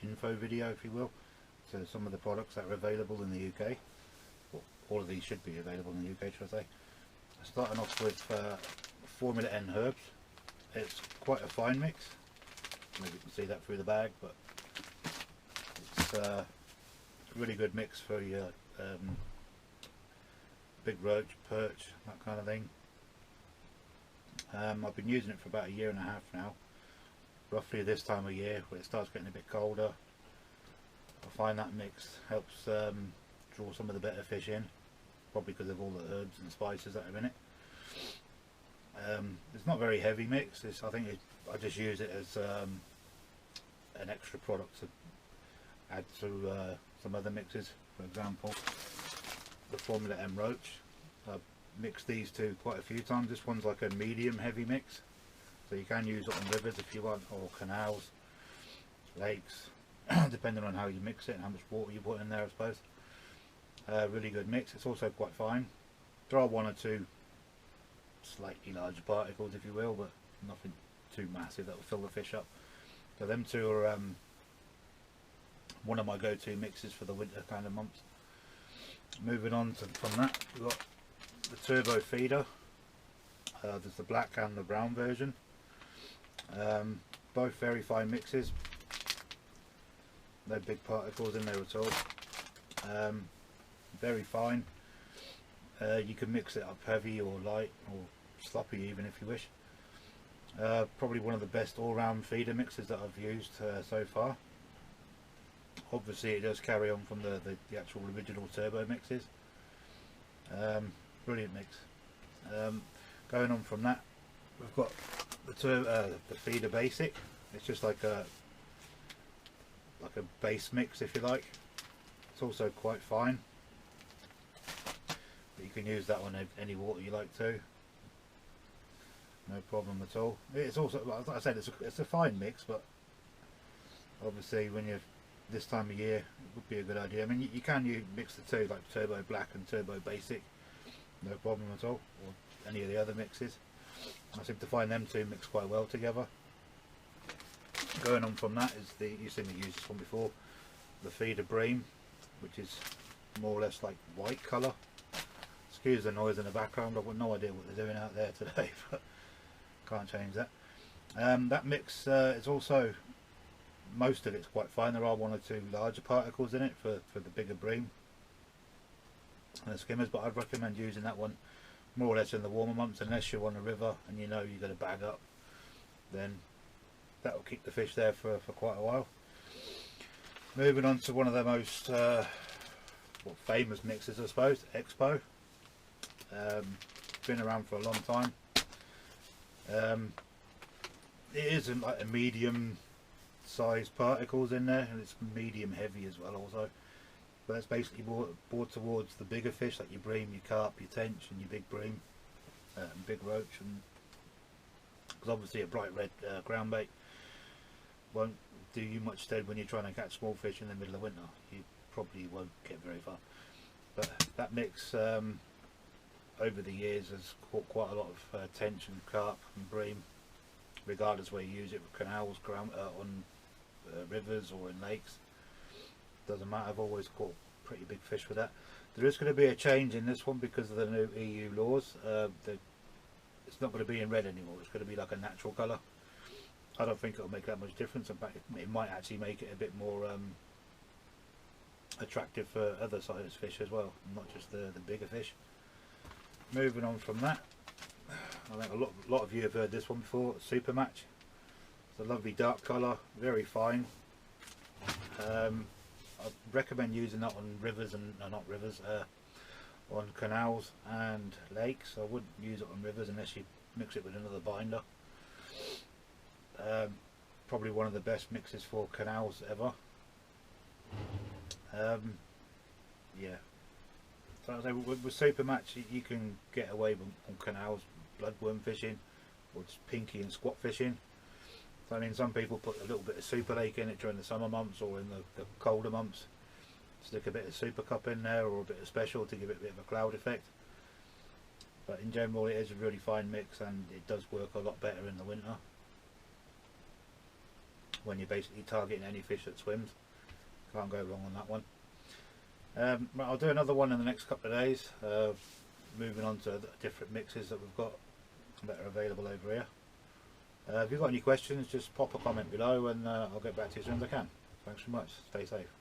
info video, if you will. So some of the products that are available in the UK. Well, all of these should be available in the UK, should I say. Starting off with Formula N herbs. It's quite a fine mix. Maybe you can see that through the bag, but it's a really good mix for your big roach, perch, that kind of thing. I've been using it for about 1.5 years now. Roughly this time of year, when it starts getting a bit colder, I find that mix helps draw some of the better fish in, probably because of all the herbs and spices that are in it. It's not very heavy mix. I think I just use it as an extra product to add to some other mixes. For example, the Formula M roach. I've mixed these two quite a few times. This one's like a medium heavy mix, so you can use it on rivers if you want, or canals, lakes, depending on how you mix it and how much water you put in there, I suppose. Really good mix. It's also quite fine. There are one or two slightly larger particles, if you will, but nothing too massive that will fill the fish up. So them two are one of my go-to mixes for the winter kind of months. Moving on from that, we've got the turbo feeder. There's the black and the brown version. Both very fine mixes. No big particles in there at all. Very fine. You can mix it up heavy or light or sloppy even if you wish. Probably one of the best all-round feeder mixes that I've used so far. Obviously it does carry on from the actual original turbo mixes. Brilliant mix. Going on from that, we've got the feeder basic. It's just like a base mix, if you like. It's also quite fine, but you can use that on any water you like to, no problem at all. It's also, like I said, it's a fine mix, but obviously when you're this time of year it would be a good idea. I mean, you can mix the two, like turbo black and turbo basic, no problem at all, or any of the other mixes. I seem to find them two mix quite well together. Going on from that is you've seen me use this one before, the feeder bream, which is more or less like white colour. Excuse the noise in the background, I've got no idea what they're doing out there today, but can't change that. That mix is also, most of it's quite fine. There are one or two larger particles in it for the bigger bream and the skimmers, but I'd recommend using that one more or less in the warmer months, unless you're on a river and you know you're going to bag up. Then that will keep the fish there for quite a while. Moving on to one of the most famous mixes, I suppose, Expo. Been around for a long time. It is like a medium sized particles in there, and it's medium heavy as well also, but it's basically more towards the bigger fish, like your bream, your carp, your tench and your big bream and big roach, and because obviously a bright red ground bait won't do you much stead when you're trying to catch small fish in the middle of winter. You probably won't get very far. But that mix over the years has caught quite a lot of tench and carp and bream, regardless where you use it, with canals, on rivers or in lakes. Doesn't matter, I've always caught pretty big fish with that. There is going to be a change in this one because of the new EU laws. It's not going to be in red anymore, it's going to be like a natural colour. I don't think it'll make that much difference. In fact, it might actually make it a bit more attractive for other sized fish as well, not just the bigger fish. Moving on from that, I think a lot of you have heard this one before, Super Match. It's a lovely dark colour, very fine. I recommend using that on rivers and not rivers, on canals and lakes. I wouldn't use it on rivers unless you mix it with another binder. Probably one of the best mixes for canals ever. Yeah. So I say with Super Match you can get away on canals, bloodworm fishing, or just pinky and squat fishing. So I mean, some people put a little bit of Super Lake in it during the summer months or in the colder months. Stick a bit of Super Cup in there or a bit of Special to give it a bit of a cloud effect. But in general it is a really fine mix and it does work a lot better in the winter. when you're basically targeting any fish that swims. Can't go wrong on that one. Right, I'll do another one in the next couple of days, moving on to different mixes that we've got that are available over here. If you've got any questions, just pop a comment below and I'll get back to you as soon as I can. Thanks very much. Stay safe.